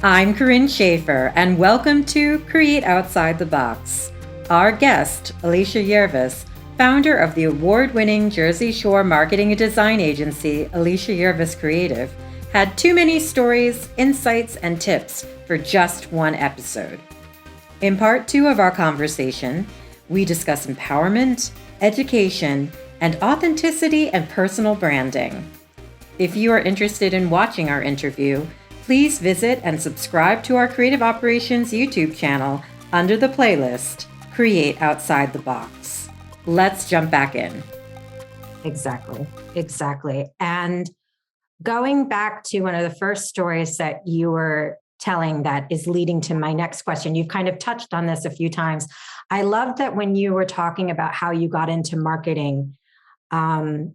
I'm Corinne Schaefer, and welcome to Create Outside the Box. Our guest, Alycia Yerves, founder of the award-winning Jersey Shore marketing and design agency, Alycia Yerves Creative, had too many stories, insights, and tips for just one episode. In part 2 of our conversation, we discuss empowerment, education, and authenticity and personal branding. If you are interested in watching our interview, please visit and subscribe to our Creative Operations YouTube channel under the playlist, Create Outside the Box. Let's jump back in. Exactly. And going back to one of the first stories that you were telling that is leading to my next question, you've kind of touched on this a few times. I love that when you were talking about how you got into marketing, that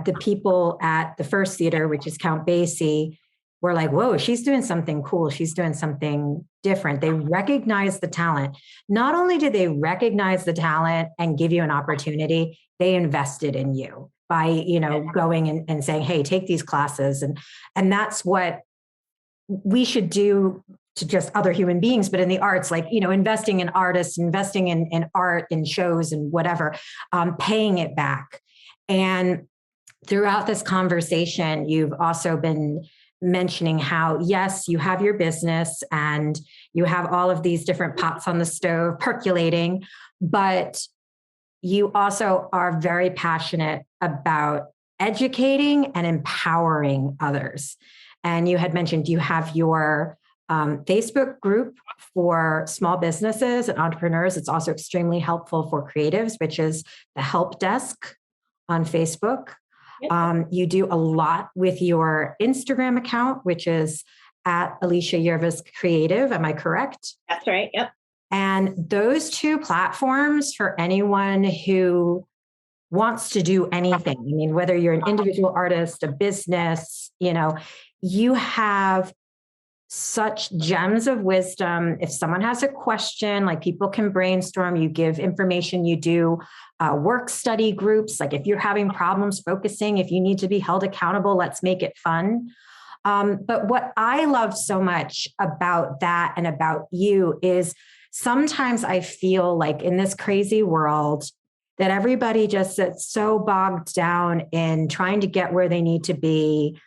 the people at the first theater, which is Count Basie, were like, whoa, she's doing something cool. She's doing something different. They recognize the talent. Not only did they recognize the talent and give you an opportunity, they invested in you by, going and saying, hey, take these classes. And that's what we should do to just other human beings, but in the arts, like, investing in artists, investing in art, in shows and whatever, paying it back. And throughout this conversation, you've also been mentioning how, yes, you have your business and you have all of these different pots on the stove percolating, but you also are very passionate about educating and empowering others. And you had mentioned you have your Facebook group for small businesses and entrepreneurs. It's also extremely helpful for creatives, which is the help desk on Facebook. Yep. You do a lot with your Instagram account, which is at Alycia Yerves Creative. Am I correct? That's right. Yep. And those two platforms, for anyone who wants to do anything, I mean, whether you're an individual artist, a business, you have such gems of wisdom. If someone has a question, like, people can brainstorm, you give information, you do work study groups. Like, if you're having problems focusing, if you need to be held accountable, let's make it fun. But what I love so much about that and about you is sometimes I feel like in this crazy world that everybody just gets so bogged down in trying to get where they need to be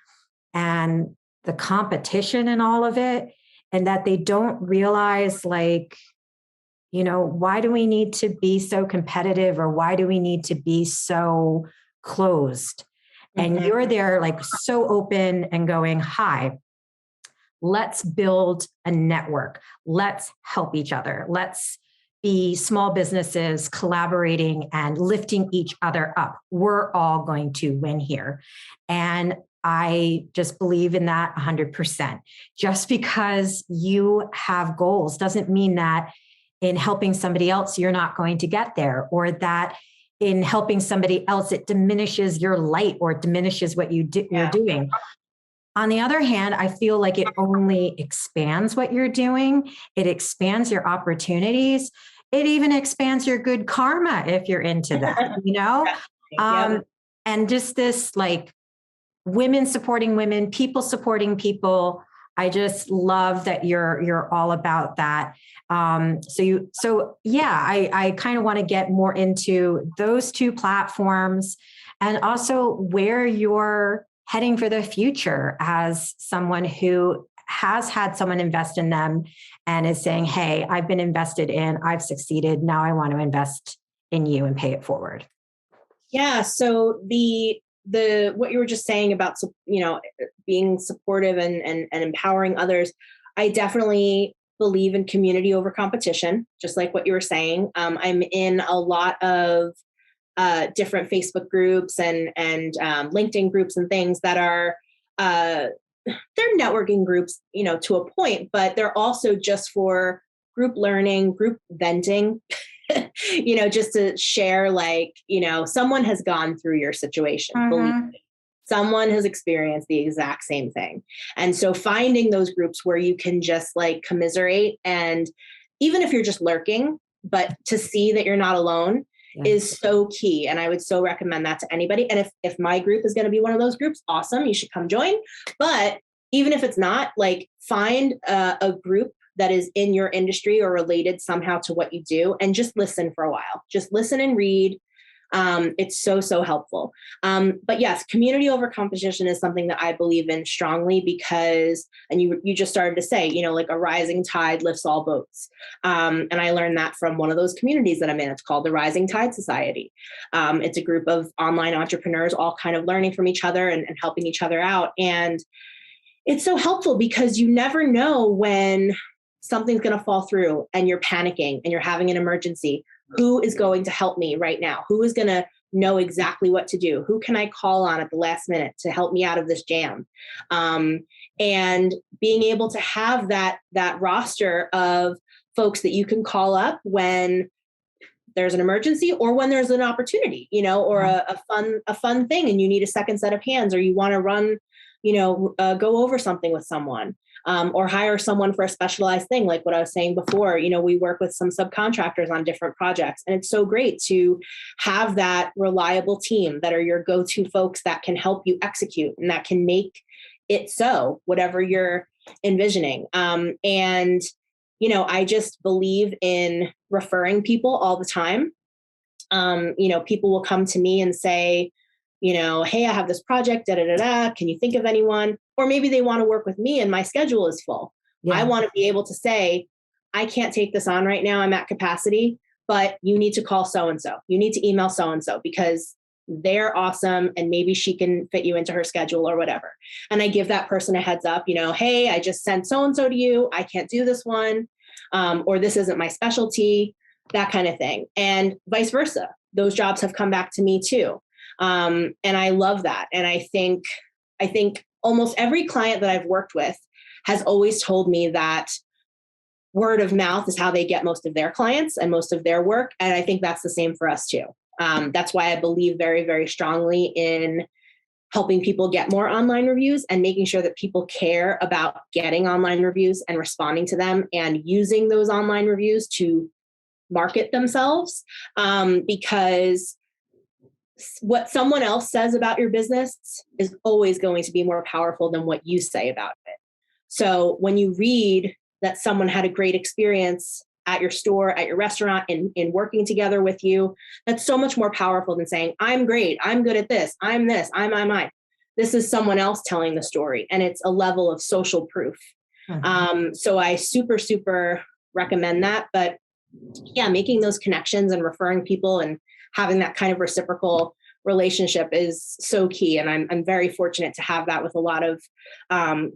and the competition and all of it, and that they don't realize, like, why do we need to be so competitive, or why do we need to be so closed? Mm-hmm. And you're there, like, so open and going, hi, let's build a network. Let's help each other. Let's be small businesses collaborating and lifting each other up. We're all going to win here. And I just believe in that 100%. Just because you have goals doesn't mean that in helping somebody else, you're not going to get there, or that in helping somebody else, it diminishes your light or it diminishes what you're doing. On the other hand, I feel like it only expands what you're doing. It expands your opportunities. It even expands your good karma if you're into that, and just this, like, women supporting women, people supporting people. I just love that you're all about that. I kind of want to get more into those two platforms, and also where you're heading for the future as someone who has had someone invest in them and is saying, hey, I've been invested in, I've succeeded. Now I want to invest in you and pay it forward. Yeah. So what you were just saying about, being supportive and empowering others, I definitely believe in community over competition, just like what you were saying. I'm in a lot of different Facebook groups and LinkedIn groups and things that are, they're networking groups, to a point, but they're also just for group learning, group venting. Just to share, like, someone has gone through your situation. Mm-hmm. Believe me, someone has experienced the exact same thing. And so finding those groups where you can just, like, commiserate, and even if you're just lurking, but to see that you're not alone is so key. And I would so recommend that to anybody. And if my group is going to be one of those groups, awesome, you should come join. But even if it's not, like find a group that is in your industry or related somehow to what you do, and just listen for a while. Just listen and read. It's so helpful. But yes, community over competition is something that I believe in strongly because, and you just started to say, like a rising tide lifts all boats. And I learned that from one of those communities that I'm in. It's called the Rising Tide Society. It's a group of online entrepreneurs all kind of learning from each other and helping each other out. And it's so helpful because you never know when something's going to fall through and you're panicking and you're having an emergency. Who is going to help me right now? Who is going to know exactly what to do? Who can I call on at the last minute to help me out of this jam? And being able to have that roster of folks that you can call up when there's an emergency or when there's an opportunity, or a fun thing and you need a second set of hands, or you want to run, go over something with someone. Or hire someone for a specialized thing. Like what I was saying before, we work with some subcontractors on different projects. And it's so great to have that reliable team that are your go-to folks that can help you execute and that can make it so, whatever you're envisioning. And I just believe in referring people all the time. People will come to me and say, hey, I have this project, can you think of anyone? Or maybe they want to work with me and my schedule is full. Yeah. I want to be able to say, I can't take this on right now. I'm at capacity, but you need to call so-and-so. You need to email so-and-so because they're awesome and maybe she can fit you into her schedule or whatever. And I give that person a heads up, hey, I just sent so-and-so to you. I can't do this one. Or this isn't my specialty, that kind of thing. And vice versa. Those jobs have come back to me too. And I love that. And I think almost every client that I've worked with has always told me that word of mouth is how they get most of their clients and most of their work. And I think that's the same for us too. That's why I believe very, very strongly in helping people get more online reviews and making sure that people care about getting online reviews and responding to them and using those online reviews to market themselves. Because what someone else says about your business is always going to be more powerful than what you say about it. So when you read that someone had a great experience at your store, at your restaurant, in working together with you, that's so much more powerful than saying, I'm great, I'm good at this, I'm this, I'm. This is someone else telling the story, and it's a level of social proof. Mm-hmm. So I super recommend that. But yeah, making those connections and referring people and having that kind of reciprocal relationship is so key. And I'm very fortunate to have that with a lot of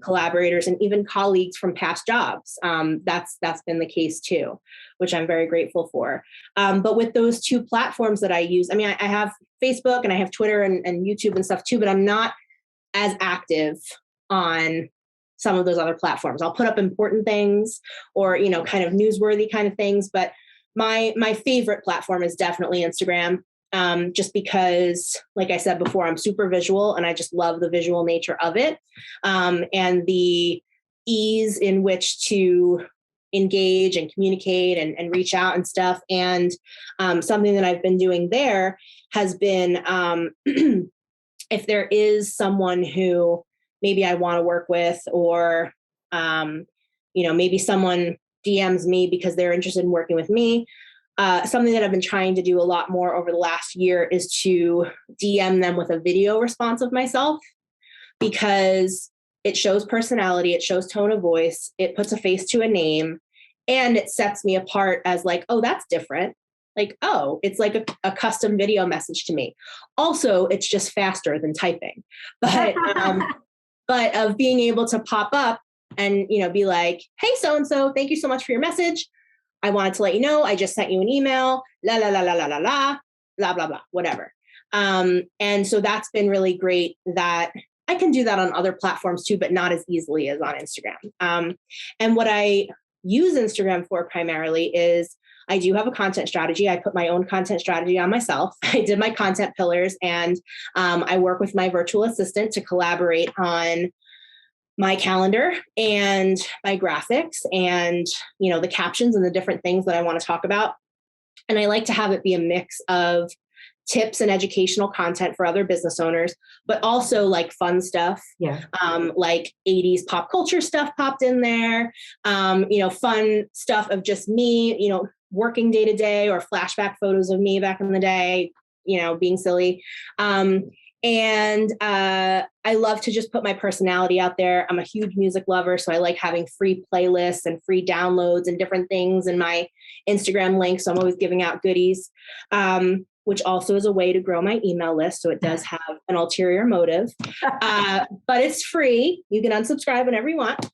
collaborators and even colleagues from past jobs. That's been the case too, which I'm very grateful for. But with those two platforms that I use, I have Facebook and I have Twitter and YouTube and stuff too, but I'm not as active on some of those other platforms. I'll put up important things or, kind of newsworthy kind of things, but my favorite platform is definitely Instagram. Just because, like I said before, I'm super visual and I just love the visual nature of it. And the ease in which to engage and communicate and reach out and stuff. And something that I've been doing there has been, if there is someone who maybe I want to work with, or, maybe someone DMs me because they're interested in working with me. Something that I've been trying to do a lot more over the last year is to DM them with a video response of myself, because it shows personality, it shows tone of voice, it puts a face to a name, and it sets me apart as like, oh, that's different. Like, oh, it's like a custom video message to me. Also, it's just faster than typing. But of being able to pop up and, be like, hey, so-and-so, thank you so much for your message. I wanted to let you know, I just sent you an email, la, la, la, la, la, la, la, blah, blah, blah, whatever. And so that's been really great that I can do that on other platforms too, but not as easily as on Instagram. And what I use Instagram for primarily is I do have a content strategy. I put my own content strategy on myself. I did my content pillars, and I work with my virtual assistant to collaborate on my calendar and my graphics and, the captions and the different things that I want to talk about. And I like to have it be a mix of tips and educational content for other business owners, but also like fun stuff. Yeah. Like 80s pop culture stuff popped in there. Fun stuff of just me, working day to day, or flashback photos of me back in the day, being silly. I love to just put my personality out there. I'm a huge music lover, so I like having free playlists and free downloads and different things in my Instagram link. So I'm always giving out goodies, which also is a way to grow my email list. So it does have an ulterior motive, but it's free. You can unsubscribe whenever you want.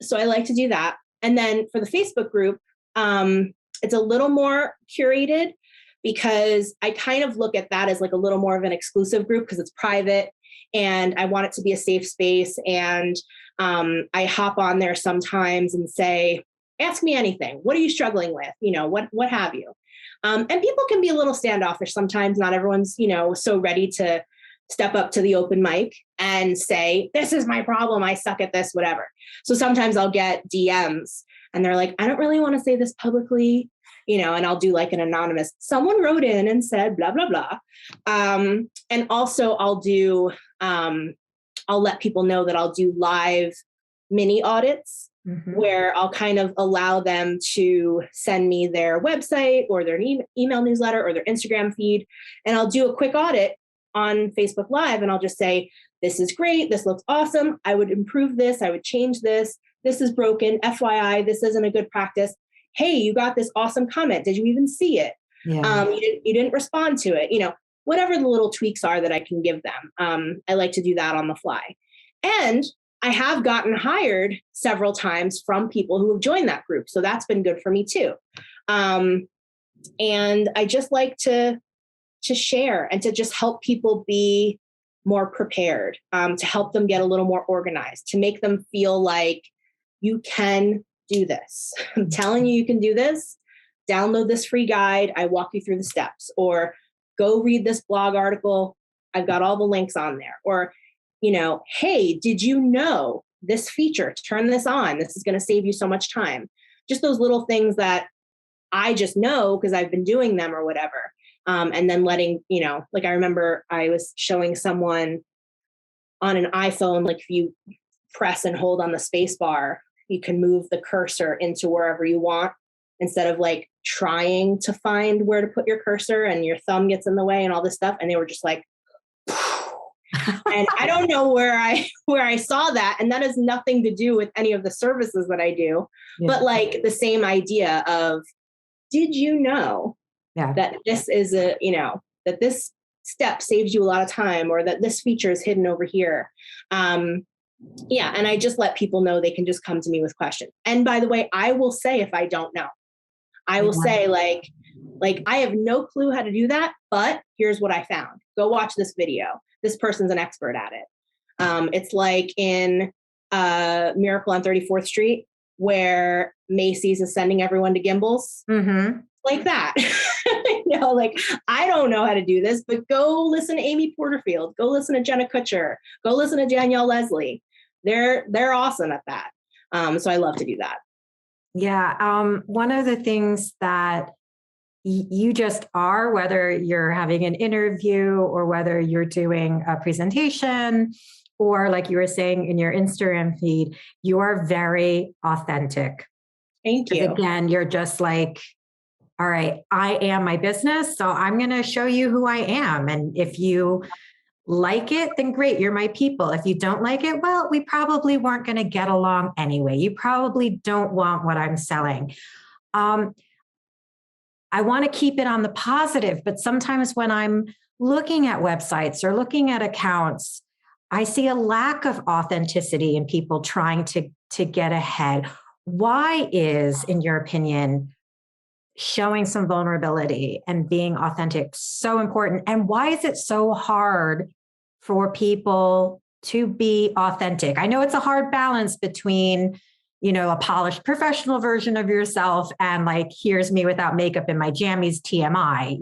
So I like to do that. And then for the Facebook group, it's a little more curated, because I kind of look at that as like a little more of an exclusive group, because it's private and I want it to be a safe space. And I hop on there sometimes and say, ask me anything. What are you struggling with? What have you? And people can be a little standoffish sometimes. Not everyone's, so ready to step up to the open mic and say, this is my problem, I suck at this, whatever. So sometimes I'll get DMs and they're like, I don't really want to say this publicly, and I'll do like an anonymous, someone wrote in and said, blah, blah, blah. And also I'll let people know that I'll do live mini audits, where I'll kind of allow them to send me their website or their email newsletter or their Instagram feed. And I'll do a quick audit on Facebook Live. And I'll just say, this is great. This looks awesome. I would improve this. I would change this. This is broken. FYI, this isn't a good practice. Hey, you got this awesome comment. Did you even see it? Yeah. You didn't respond to it. Whatever the little tweaks are that I can give them. I like to do that on the fly. And I have gotten hired several times from people who have joined that group. So that's been good for me too. And I just like to share and to just help people be more prepared, to help them get a little more organized, to make them feel like you can do this. I'm telling you can do this. Download this free guide. I walk you through the steps, or go read this blog article. I've got all the links on there. Or, hey, did you know this feature? Turn this on. This is going to save you so much time. Just those little things that I just know because I've been doing them or whatever. And then letting, like I remember I was showing someone on an iPhone, like if you press and hold on the space bar, you can move the cursor into wherever you want, instead of like trying to find where to put your cursor and your thumb gets in the way and all this stuff. And they were just like, and I don't know where I saw that. And that has nothing to do with any of the services that I do, but like the same idea of, did you know that this is that this step saves you a lot of time, or that this feature is hidden over here? And I just let people know they can just come to me with questions. And by the way, I will say, if I don't know, I will say like, I have no clue how to do that, but here's what I found. Go watch this video. This person's an expert at it. It's like in Miracle on 34th Street, where Macy's is sending everyone to gimbals. Like that. I don't know how to do this, but go listen to Amy Porterfield. Go listen to Jenna Kutcher. Go listen to Danielle Leslie. They're awesome at that. So I love to do that. Yeah. One of the things that you just are, whether you're having an interview or whether you're doing a presentation, or like you were saying in your Instagram feed, you are very authentic. Thank you. Again, you're just like, all right, I am my business, so I'm going to show you who I am. And if you like it, then great, you're my people. If you don't like it, well, we probably weren't going to get along anyway. You probably don't want what I'm selling. I want to keep it on the positive, but sometimes when I'm looking at websites or looking at accounts, I see a lack of authenticity in people trying to get ahead. Why is, in your opinion, showing some vulnerability and being authentic so important? And why is it so hard for people to be authentic? I know it's a hard balance between, a polished professional version of yourself and like, here's me without makeup in my jammies TMI,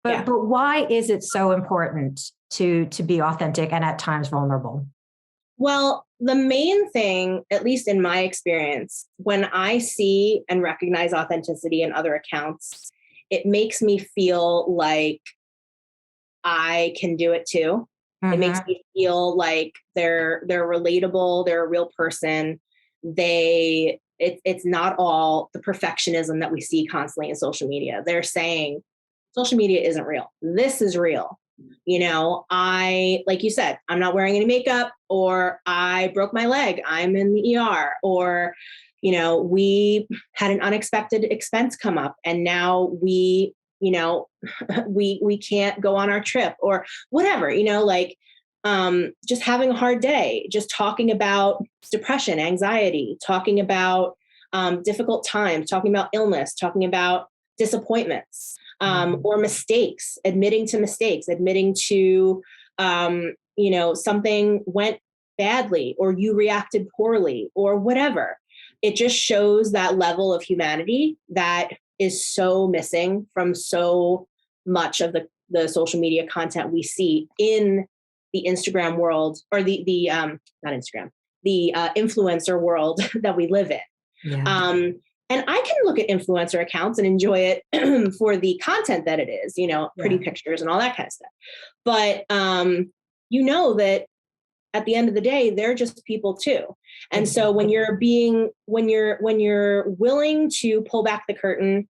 but why is it so important to be authentic and at times vulnerable? Well, the main thing, at least in my experience, when I see and recognize authenticity in other accounts, it makes me feel like I can do it too. It makes me feel like they're relatable. They're a real person. It's not all the perfectionism that we see constantly in social media. They're saying social media isn't real. This is real. Like you said, I'm not wearing any makeup, or I broke my leg, I'm in the ER, or, we had an unexpected expense come up and now we can't go on our trip, or whatever, just having a hard day, just talking about depression, anxiety, talking about difficult times, talking about illness, talking about disappointments, or mistakes, admitting to, something went badly, or you reacted poorly, or whatever. It just shows that level of humanity that is so missing from so much of the social media content we see in the Instagram world, or not Instagram, the influencer world that we live in. Yeah. And I can look at influencer accounts and enjoy it for the content that it is, pretty pictures and all that kind of stuff. But that at the end of the day, they're just people too. And so when you're willing to pull back the curtain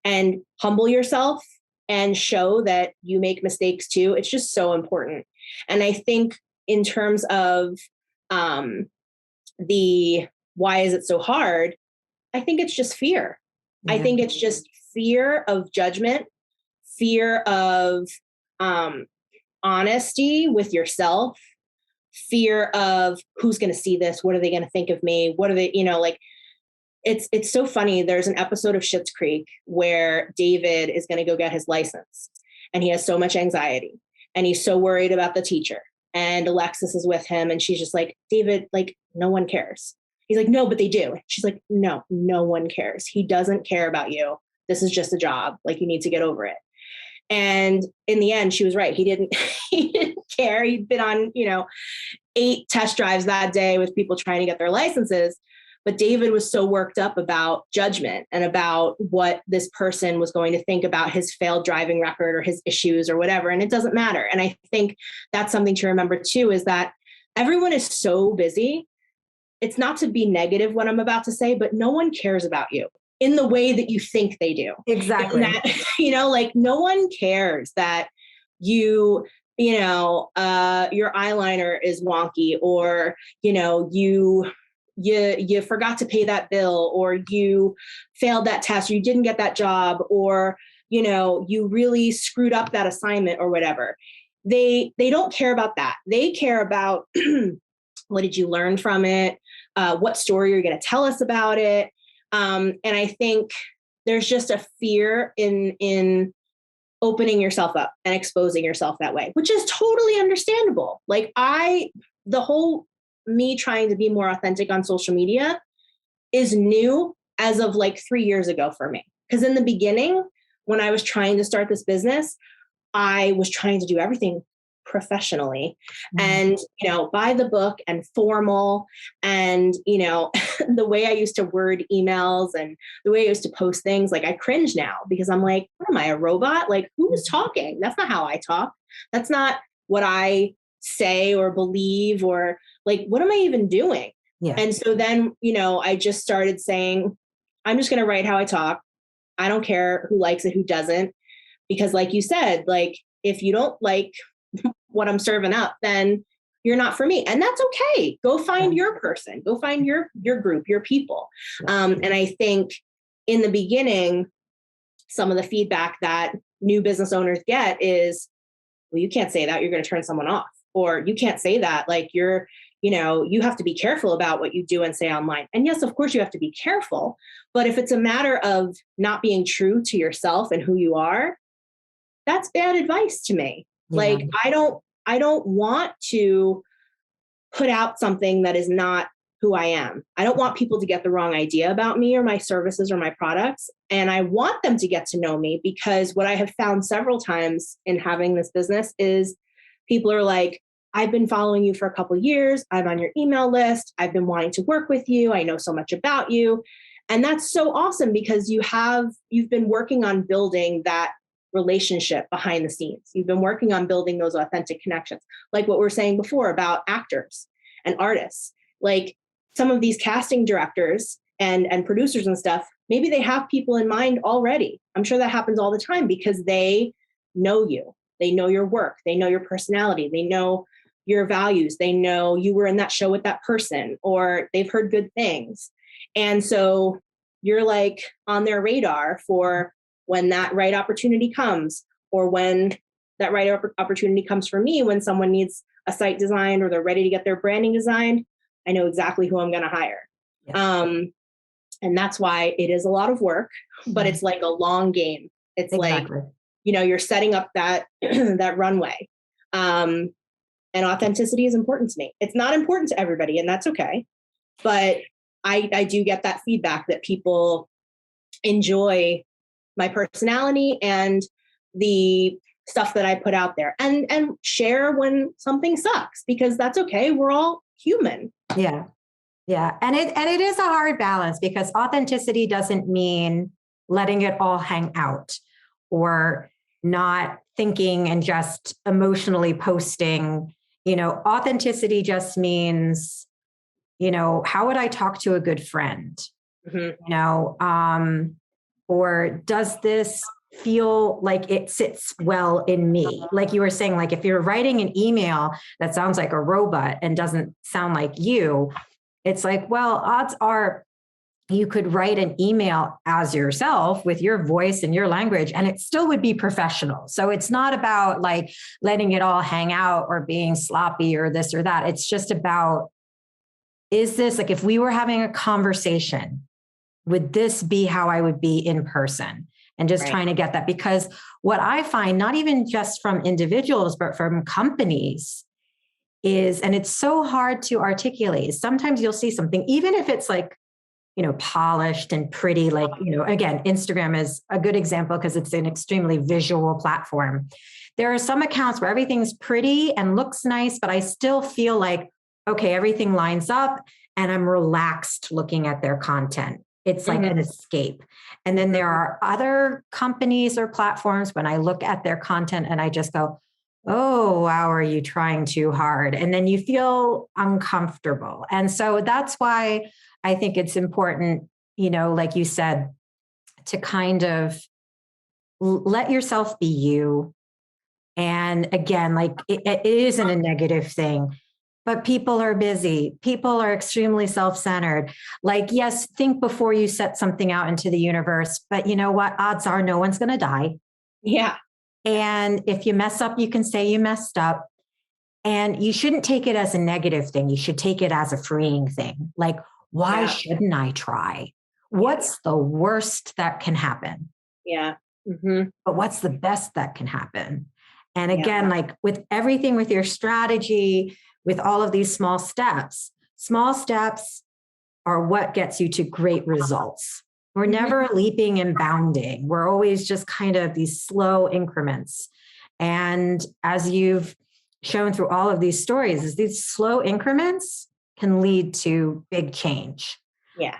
and humble yourself and show that you make mistakes too, it's just so important. And I think in terms of the why is it so hard, I think it's just fear. Yeah. I think it's just fear of judgment, fear of honesty with yourself, fear of who's going to see this, what are they going to think of me, what are they, it's so funny. There's an episode of Schitt's Creek where David is going to go get his license, and he has so much anxiety, and he's so worried about the teacher, and Alexis is with him, and she's just like, David, like, no one cares. He's like, no, but they do. She's like, no one cares. He doesn't care about you. This is just a job. Like, you need to get over it. And in the end, she was right. He didn't care. He'd been on, 8 test drives that day with people trying to get their licenses. But David was so worked up about judgment and about what this person was going to think about his failed driving record or his issues or whatever. And it doesn't matter. And I think that's something to remember too, is that everyone is so busy. It's not to be negative what I'm about to say, but no one cares about you in the way that you think they do. Exactly. That, like, no one cares that your eyeliner is wonky, or, you forgot to pay that bill, or you failed that test, or you didn't get that job, or, you really screwed up that assignment or whatever. They don't care about that. They care about what did you learn from it? What story you're going to tell us about it? And I think there's just a fear in opening yourself up and exposing yourself that way, which is totally understandable. Like the whole me trying to be more authentic on social media is new as of like 3 years ago for me. Because in the beginning, when I was trying to start this business, I was trying to do everything professionally and, by the book and formal. And, the way I used to word emails and the way I used to post things, like I cringe now because I'm like, what am I, a robot? Like, who's talking? That's not how I talk. That's not what I say or believe, or like, what am I even doing? Yeah. And so then, I just started saying, I'm just going to write how I talk. I don't care who likes it, who doesn't, because like you said, like, if you don't like what I'm serving up, then you're not for me. And that's okay. Go find your person, go find your group, your people. And I think in the beginning, some of the feedback that new business owners get is, well, you can't say that, you're going to turn someone off, or you can't say that, like you have to be careful about what you do and say online. And yes, of course you have to be careful, but if it's a matter of not being true to yourself and who you are, that's bad advice to me. Yeah. Like, I don't want to put out something that is not who I am. I don't want people to get the wrong idea about me or my services or my products. And I want them to get to know me, because what I have found several times in having this business is people are like, I've been following you for a couple of years. I'm on your email list. I've been wanting to work with you. I know so much about you. And that's so awesome because you've been working on building that relationship behind the scenes. You've been working on building those authentic connections, like what we were saying before about actors and artists. Like some of these casting directors and producers and stuff, maybe they have people in mind already. I'm sure that happens all the time because they know you. They know your work. They know your personality. They know your values. They know you were in that show with that person, or they've heard good things. And so you're like on their radar for when that right opportunity comes, or when that right opportunity comes for me, when someone needs a site designed or they're ready to get their branding designed, I know exactly who I'm going to hire. Yeah. And that's why it is a lot of work, but it's like a long game. It's exactly. Like, you're setting up that, that runway. And authenticity is important to me. It's not important to everybody, and that's okay. But I do get that feedback that people enjoy my personality and the stuff that I put out there, and share when something sucks, because that's okay. We're all human. Yeah. Yeah. And it is a hard balance, because authenticity doesn't mean letting it all hang out or not thinking and just emotionally posting. Authenticity just means, how would I talk to a good friend? Mm-hmm. Or does this feel like it sits well in me? Like you were saying, like if you're writing an email that sounds like a robot and doesn't sound like you, it's like, well, odds are you could write an email as yourself with your voice and your language, and it still would be professional. So it's not about like letting it all hang out or being sloppy or this or that. It's just about, is this like, if we were having a conversation, would this be how I would be in person? And just trying to get that, because what I find, not even just from individuals, but from companies is, and it's so hard to articulate, is sometimes you'll see something, even if it's like, polished and pretty, like, again, Instagram is a good example because it's an extremely visual platform. There are some accounts where everything's pretty and looks nice, but I still feel like, okay, everything lines up and I'm relaxed looking at their content. It's like an escape. And then there are other companies or platforms when I look at their content and I just go, oh, wow, are you trying too hard? And then you feel uncomfortable. And so that's why I think it's important, like you said, to kind of let yourself be you. And again, like it isn't a negative thing, but people are busy. People are extremely self-centered. Like, yes, think before you set something out into the universe, but you know what? Odds are no one's going to die. Yeah. And if you mess up, you can say you messed up. And you shouldn't take it as a negative thing. You should take it as a freeing thing. Like, why shouldn't I try? What's the worst that can happen? Yeah. Mm-hmm. But what's the best that can happen? And again, like with everything, with your strategy, with all of these small steps are what gets you to great results. We're never leaping and bounding. We're always just kind of these slow increments. And as you've shown through all of these stories, is these slow increments can lead to big change. Yeah.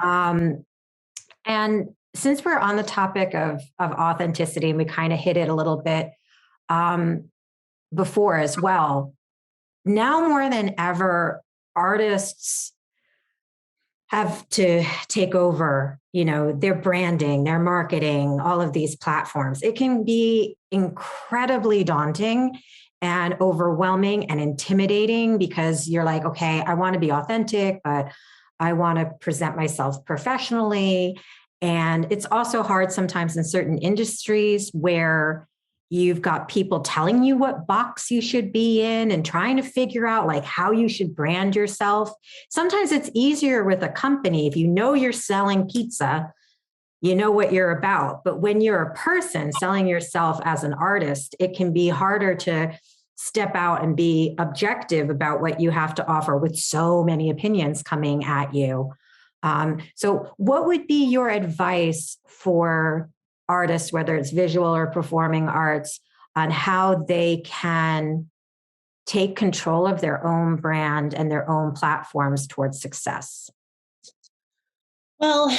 And since we're on the topic of authenticity, and we kind of hit it a little bit before as well, now more than ever, artists have to take over, their branding, their marketing, all of these platforms. It can be incredibly daunting and overwhelming and intimidating, because you're like, okay, I want to be authentic, but I want to present myself professionally. And it's also hard sometimes in certain industries where you've got people telling you what box you should be in and trying to figure out like how you should brand yourself. Sometimes it's easier with a company. If you know you're selling pizza, you know what you're about. But when you're a person selling yourself as an artist, it can be harder to step out and be objective about what you have to offer with so many opinions coming at you. So what would be your advice for artists, whether it's visual or performing arts, on how they can take control of their own brand and their own platforms towards success? Well,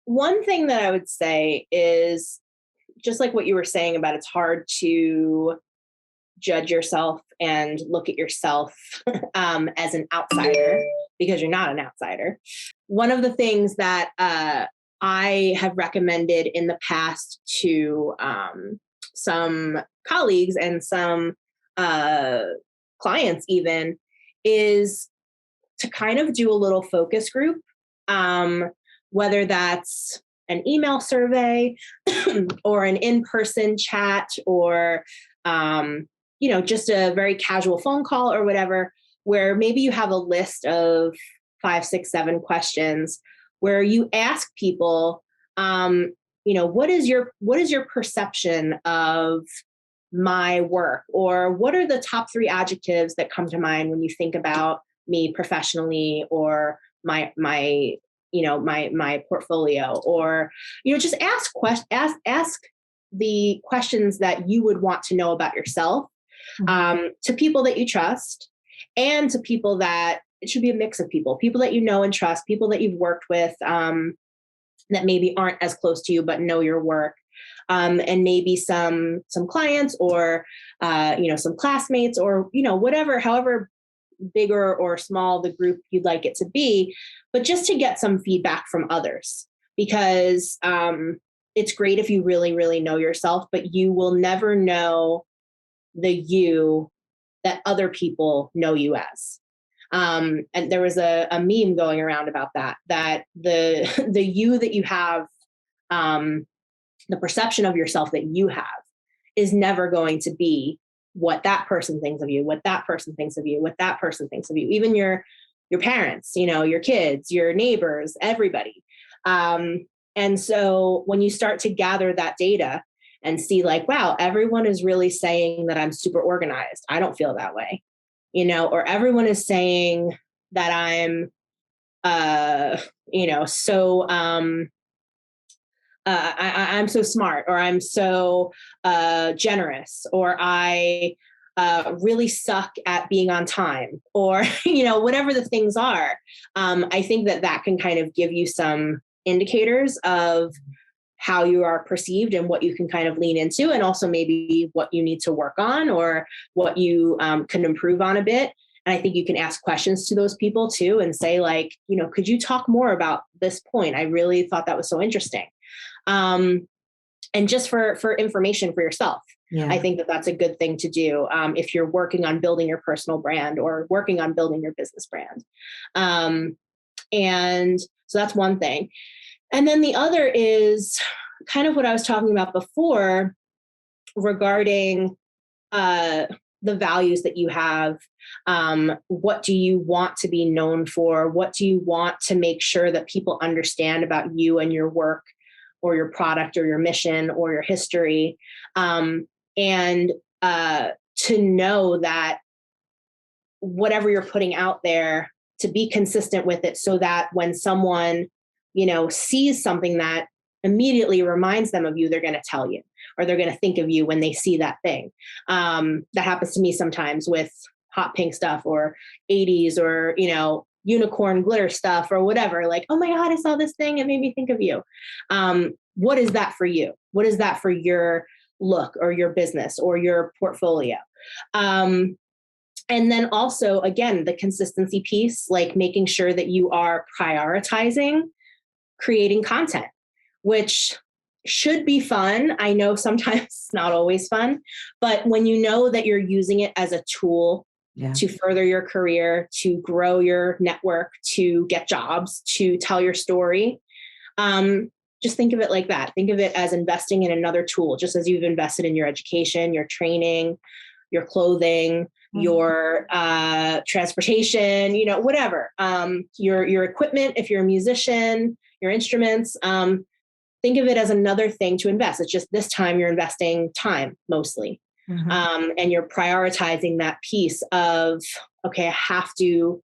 one thing that I would say is just like what you were saying about it's hard to judge yourself and look at yourself as an outsider because you're not an outsider. One of the things that I have recommended in the past to some colleagues and some clients even is to kind of do a little focus group, whether that's an email survey or an in-person chat or just a very casual phone call or whatever, where maybe you have a list of 5, 6, 7 questions where you ask people, what is your perception of my work, or what are the top 3 adjectives that come to mind when you think about me professionally or my portfolio, or just ask the questions that you would want to know about yourself, to people that you trust, and to people that it should be a mix of people that you know and trust, people that you've worked with, that maybe aren't as close to you but know your work, and maybe some clients or some classmates, or whatever, however big or small the group you'd like it to be, but just to get some feedback from others, because it's great if you really, really know yourself, but you will never know the you that other people know you as. And there was a meme going around about that the you that you have, the perception of yourself that you have is never going to be what that person thinks of you, what that person thinks of you, what that person thinks of you, even your parents, your kids, your neighbors, everybody. And so when you start to gather that data and see like, wow, everyone is really saying that I'm super organized, I don't feel that way, or everyone is saying that I'm, so, I'm so smart, or I'm so generous, or I really suck at being on time, or, whatever the things are. I think that can kind of give you some indicators of how you are perceived and what you can kind of lean into, and also maybe what you need to work on or what you can improve on a bit. And I think you can ask questions to those people too and say like, could you talk more about this point? I really thought that was so interesting. And just for information for yourself. Yeah. I think that's a good thing to do if you're working on building your personal brand or working on building your business brand. And so that's one thing. And then the other is kind of what I was talking about before regarding the values that you have. What do you want to be known for? What do you want to make sure that people understand about you and your work or your product or your mission or your history? And to know that whatever you're putting out there, to be consistent with it, so that when someone, sees something that immediately reminds them of you, they're going to tell you, or they're going to think of you when they see that thing. That happens to me sometimes with hot pink stuff or 80s or, unicorn glitter stuff or whatever. Like, oh my God, I saw this thing. It made me think of you. What is that for you? What is that for your look or your business or your portfolio? And then also, again, the consistency piece, like making sure that you are prioritizing creating content, which should be fun. I know sometimes it's not always fun, but when you know that you're using it as a tool to further your career, to grow your network, to get jobs, to tell your story, just think of it like that. Think of it as investing in another tool, just as you've invested in your education, your training, your clothing, your transportation, whatever, your equipment, if you're a musician, your instruments, think of it as another thing to invest. It's just this time you're investing time mostly. And you're prioritizing that piece of, okay, I have to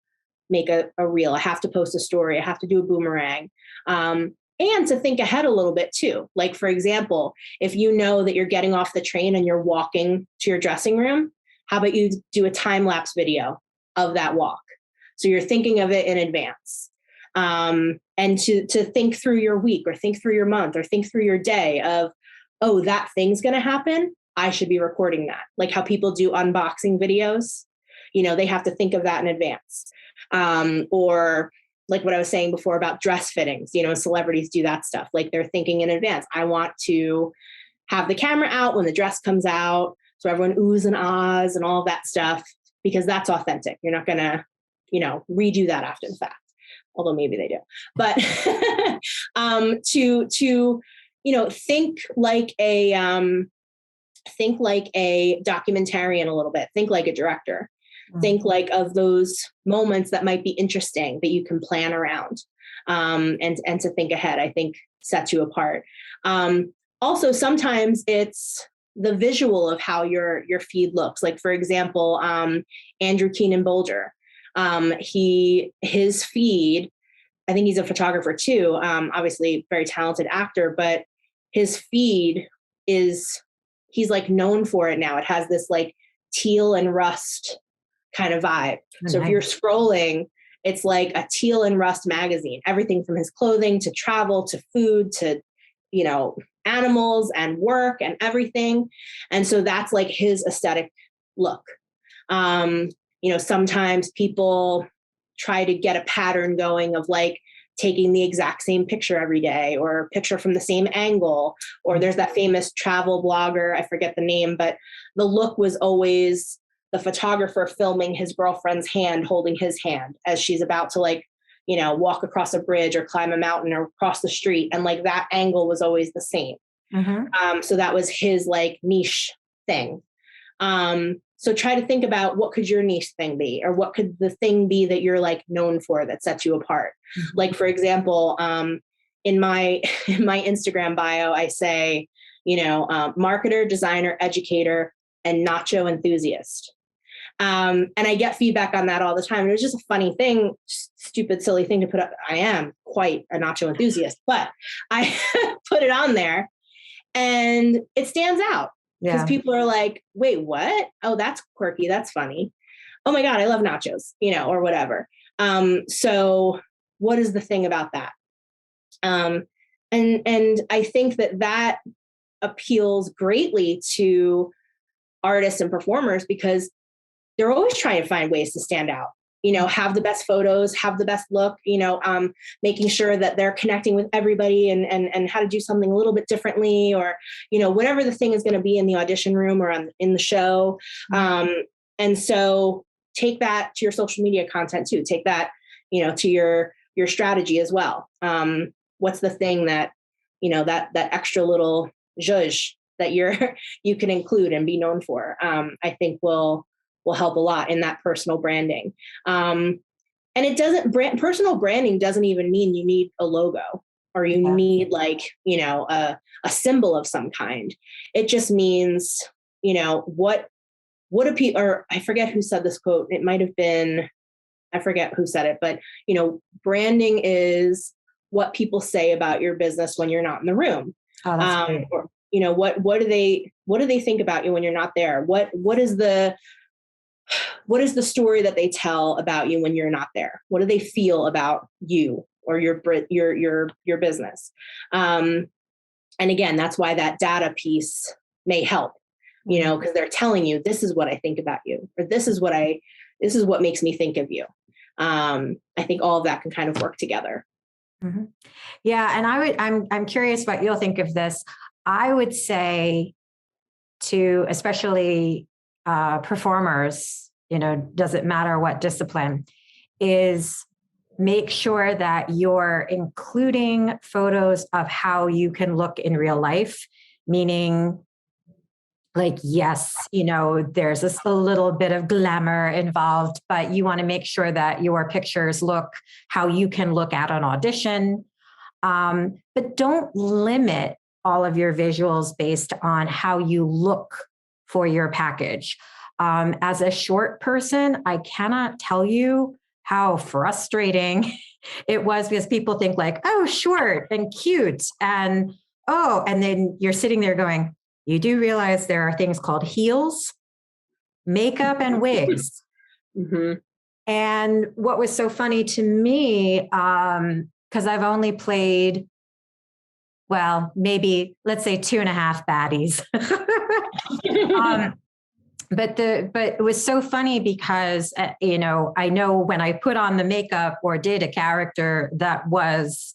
make a reel. I have to post a story. I have to do a boomerang. And to think ahead a little bit too. Like, for example, if you know that you're getting off the train and you're walking to your dressing room, how about you do a time-lapse video of that walk? So you're thinking of it in advance. And to think through your week or think through your month or think through your day of, oh, that thing's going to happen. I should be recording that. Like how people do unboxing videos, they have to think of that in advance. Or like what I was saying before about dress fittings, celebrities do that stuff. Like they're thinking in advance. I want to have the camera out when the dress comes out. So everyone oohs and ahs and all that stuff, because that's authentic. You're not going to, redo that after the fact. Although maybe they do, but to think like a documentarian a little bit, think like a director, think like of those moments that might be interesting that you can plan around, and to think ahead, I think sets you apart. Also, sometimes it's the visual of how your feed looks. Like for example, Andrew Keenan Bolger. His feed, I think he's a photographer too, obviously very talented actor, but his feed he's like known for it now. It has this like teal and rust kind of vibe. So if you're scrolling, it's like a teal and rust magazine, everything from his clothing to travel to food to, animals and work and everything. And so that's like his aesthetic look. Sometimes people try to get a pattern going of like taking the exact same picture every day or a picture from the same angle. Or there's that famous travel blogger, I forget the name, but the look was always the photographer filming his girlfriend's hand, holding his hand as she's about to like, walk across a bridge or climb a mountain or cross the street. And like that angle was always the same. So that was his like niche thing. So try to think about what could your niche thing be, or what could the thing be that you're like known for that sets you apart. Like, for example, in my Instagram bio, I say, marketer, designer, educator, and nacho enthusiast. And I get feedback on that all the time. And it was just a funny thing, stupid, silly thing to put up. I am quite a nacho enthusiast, but I put it on there and it stands out. Because people are like, wait, what? Oh, that's quirky. That's funny. Oh my God, I love nachos, or whatever. So what is the thing about that? And I think that appeals greatly to artists and performers because they're always trying to find ways to stand out. Have the best photos, have the best look, making sure that they're connecting with everybody and how to do something a little bit differently, or, whatever the thing is going to be in the audition room or in the show. And so take that to your social media content too. Take that, to your strategy as well. What's the thing that, that extra little zhuzh that you can include and be known for, I think will help a lot in that personal branding. And it doesn't personal branding doesn't even mean you need a logo or you need like, a symbol of some kind. It just means, what do people, or I forget who said this quote. It might've been, I forget who said it, but, branding is what people say about your business when you're not in the room. Oh, that's great. Or, what do they think about you when you're not there? What is the story that they tell about you when you're not there? What do they feel about you or your business? And again, that's why that data piece may help, because they're telling you, this is what I think about you, or this is what makes me think of you. I think all of that can kind of work together. Mm-hmm. Yeah. And I'm curious what you'll think of this. I would say to, especially performers, doesn't matter what discipline, is make sure that you're including photos of how you can look in real life, meaning like, yes, there's a little bit of glamour involved, but you want to make sure that your pictures look how you can look at an audition. But don't limit all of your visuals based on how you look for your package. As a short person, I cannot tell you how frustrating it was because people think like, oh, short and cute. And then you're sitting there going, you do realize there are things called heels, makeup, and wigs. Mm-hmm. And what was so funny to me, because I've only played, well, maybe let's say 2.5 baddies. But it was so funny because, I know when I put on the makeup or did a character that was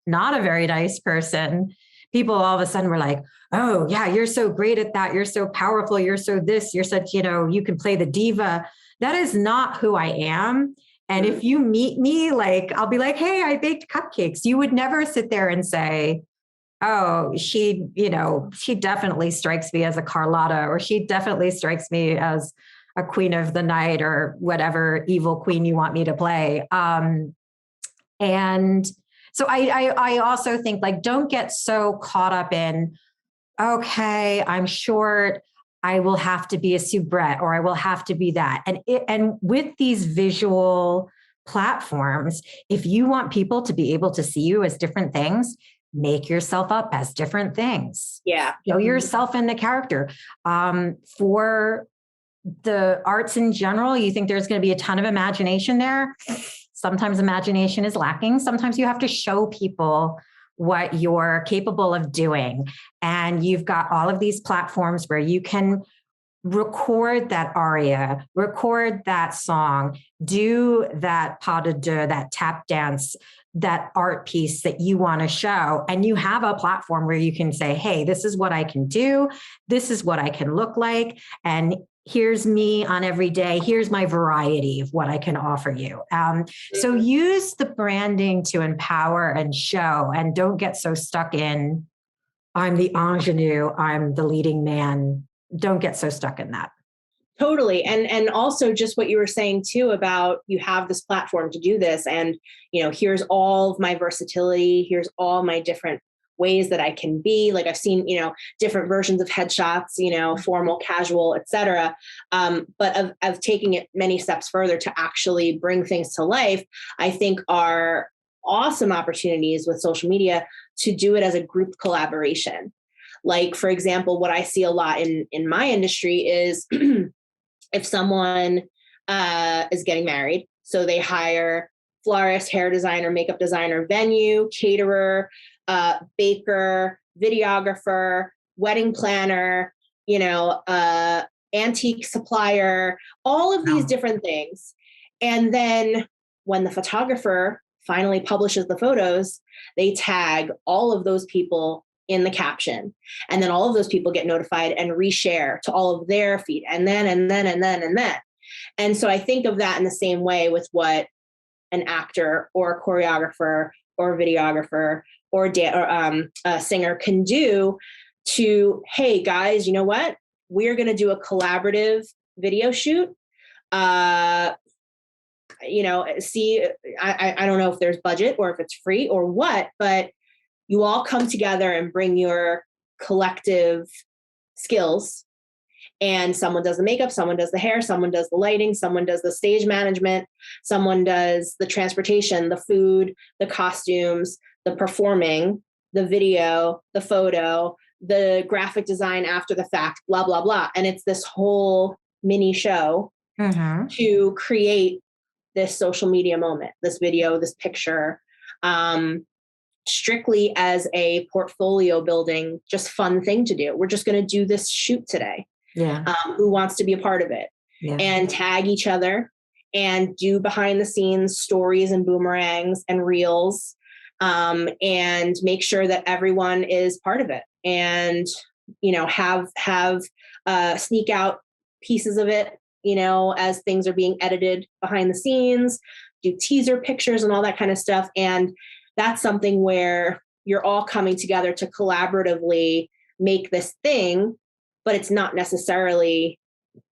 not a very nice person, people all of a sudden were like, oh yeah, you're so great at that. You're so powerful. You're so this, you're such, you can play the diva. That is not who I am. And if you meet me, like, I'll be like, hey, I baked cupcakes. You would never sit there and say, oh, she definitely strikes me as a Carlotta, or she definitely strikes me as a queen of the night, or whatever evil queen you want me to play. And so I also think, like, don't get so caught up in, okay, I'm short, I will have to be a soubrette, or I will have to be that. And with these visual platforms, if you want people to be able to see you as different things, make yourself up as different things. Yeah. Show yourself in the character. For the arts in general, you think there's going to be a ton of imagination there. Sometimes imagination is lacking. Sometimes you have to show people what you're capable of doing. And you've got all of these platforms where you can record that aria, record that song, do that pas de deux, that tap dance, that art piece that you want to show. And you have a platform where you can say, hey, this is what I can do. This is what I can look like. And here's me on every day. Here's my variety of what I can offer you. So use the branding to empower and show, and don't get so stuck in, I'm the ingenue, I'm the leading man. Don't get so stuck in that. Totally. And also just what you were saying too, about you have this platform to do this, and, here's all of my versatility. Here's all my different ways that I can be. Like, I've seen, different versions of headshots, formal, casual, etc. But of taking it many steps further to actually bring things to life, I think are awesome opportunities with social media to do it as a group collaboration. Like, for example, what I see a lot in my industry is if someone is getting married, so they hire florist, hair designer, makeup designer, venue, caterer, baker, videographer, wedding planner, antique supplier, all of these different things. And then when the photographer finally publishes the photos, they tag all of those people in the caption. And then all of those people get notified and reshare to all of their feed. And then. And so I think of that in the same way with what an actor or a choreographer or a videographer or a singer can do to, hey guys, you know what? We're going to do a collaborative video shoot. See, I don't know if there's budget or if it's free or what, but you all come together and bring your collective skills, and someone does the makeup, someone does the hair, someone does the lighting, someone does the stage management, someone does the transportation, the food, the costumes, the performing, the video, the photo, the graphic design after the fact, blah, blah, blah. And it's this whole mini show to create this social media moment, this video, this picture, strictly as a portfolio building, just fun thing to do. We're just going to do this shoot today. Yeah. Who wants to be a part of it? Yeah. And tag each other and do behind the scenes stories and boomerangs and reels, and make sure that everyone is part of it, and, have sneak out pieces of it, as things are being edited behind the scenes, do teaser pictures and all that kind of stuff. And that's something where you're all coming together to collaboratively make this thing, but it's not necessarily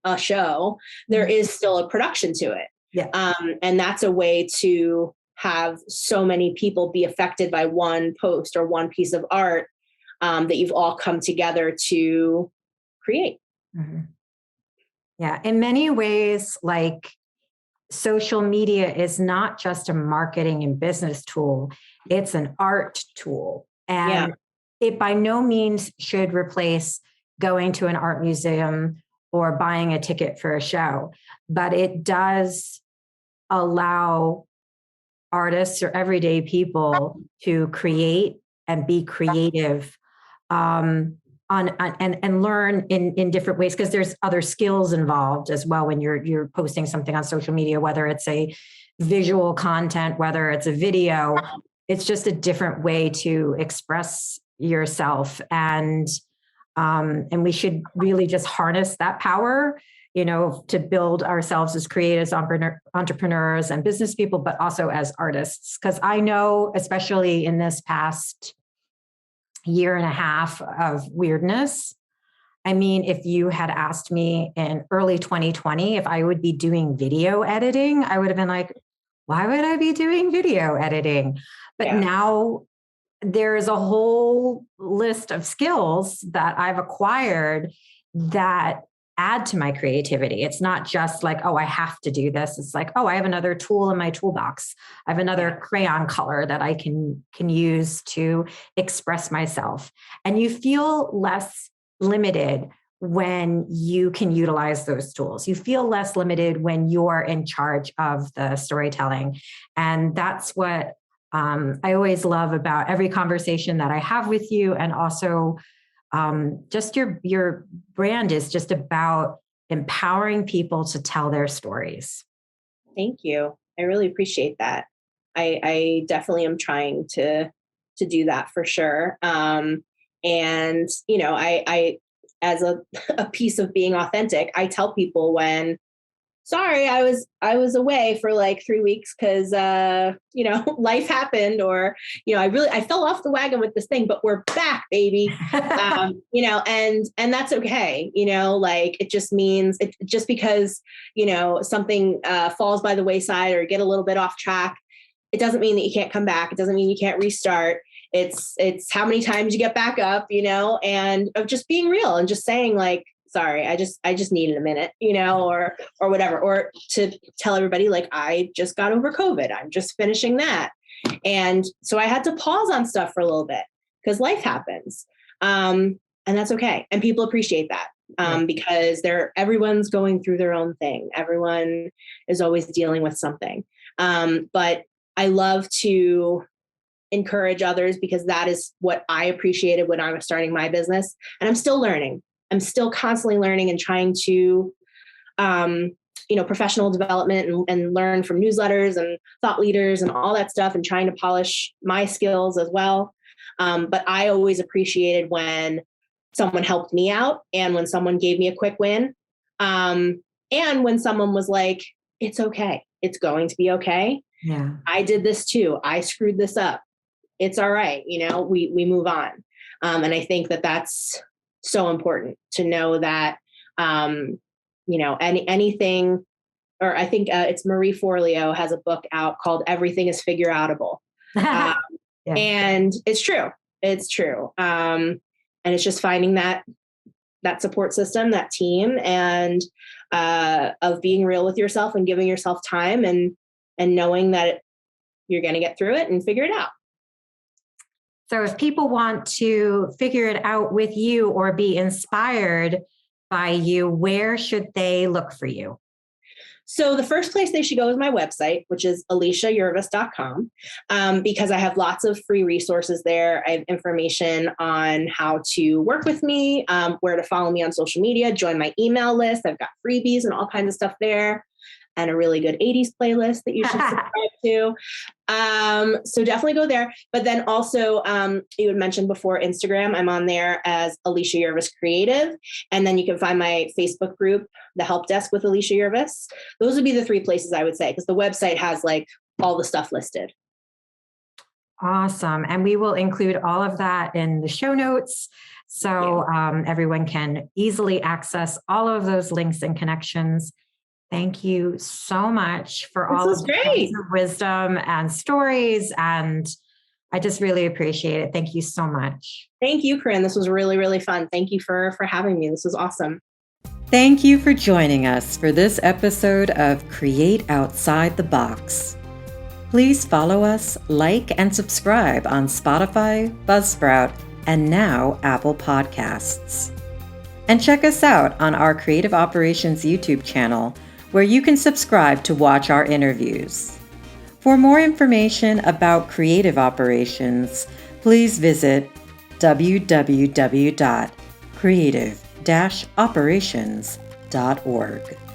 a show. There is still a production to it. Yeah. And that's a way to have so many people be affected by one post or one piece of art, that you've all come together to create. Mm-hmm. Yeah. In many ways, like, social media is not just a marketing and business tool. It's an art tool. And it by no means should replace going to an art museum or buying a ticket for a show, but it does allow artists or everyday people to create and be creative, and learn in different ways, because there's other skills involved as well when you're posting something on social media, whether it's a visual content, whether it's a video. It's just a different way to express yourself, and we should really just harness that power, to build ourselves as creatives, entrepreneurs, and business people, but also as artists. Because I know, especially in this past year and a half of weirdness, I mean, if you had asked me in early 2020 if I would be doing video editing, I would have been like, why would I be doing video editing? But now there is a whole list of skills that I've acquired that add to my creativity. It's not just like, oh, I have to do this. It's like, oh, I have another tool in my toolbox. I have another crayon color that I can use to express myself. And you feel less limited when you can utilize those tools. You feel less limited when you're in charge of the storytelling. And that's what I always love about every conversation that I have with you. And also just your brand is just about empowering people to tell their stories. Thank you. I really appreciate that. I definitely am trying to do that for sure. And I as a piece of being authentic, I tell people when, sorry, I was away for like 3 weeks because life happened, or I fell off the wagon with this thing, but we're back, baby. And that's okay. Like it just means just because something falls by the wayside or get a little bit off track, it doesn't mean that you can't come back. It doesn't mean you can't restart. It's how many times you get back up, and of just being real and just saying like, sorry, I just needed a minute, or whatever, or to tell everybody like, I just got over COVID. I'm just finishing that. And so I had to pause on stuff for a little bit because life happens. And that's okay. And people appreciate that because everyone's going through their own thing. Everyone is always dealing with something. But I love to encourage others because that is what I appreciated when I was starting my business. And I'm still learning. I'm still constantly learning and trying to, professional development and learn from newsletters and thought leaders and all that stuff and trying to polish my skills as well. But I always appreciated when someone helped me out and when someone gave me a quick win. And when someone was like, it's okay. It's going to be okay. Yeah. I did this too. I screwed this up. It's all right. We move on. And I think that that's so important to know that, anything, or I think it's Marie Forleo has a book out called Everything is Figure Outable. And it's true. It's true. And it's just finding that support system, that team, and of being real with yourself and giving yourself time and knowing that you're going to get through it and figure it out. So if people want to figure it out with you or be inspired by you, where should they look for you? So the first place they should go is my website, which is AlyciaYerves.com, because I have lots of free resources there. I have information on how to work with me, where to follow me on social media, join my email list. I've got freebies and all kinds of stuff there, and a really good 80s playlist that you should subscribe to. So definitely go there. But then also, you had mentioned before Instagram, I'm on there as Alycia Yerves Creative. And then you can find my Facebook group, The Help Desk with Alycia Yerves. Those would be the 3 places I would say, because the website has like all the stuff listed. Awesome. And we will include all of that in the show notes. So everyone can easily access all of those links and connections. Thank you so much for all of the wisdom and stories. And I just really appreciate it. Thank you so much. Thank you, Corinne. This was really, really fun. Thank you for having me. This was awesome. Thank you for joining us for this episode of Create Outside the Box. Please follow us, like, and subscribe on Spotify, Buzzsprout, and now Apple Podcasts. And check us out on our Creative Operations YouTube channel, where you can subscribe to watch our interviews. For more information about creative operations, please visit www.creative-operations.org.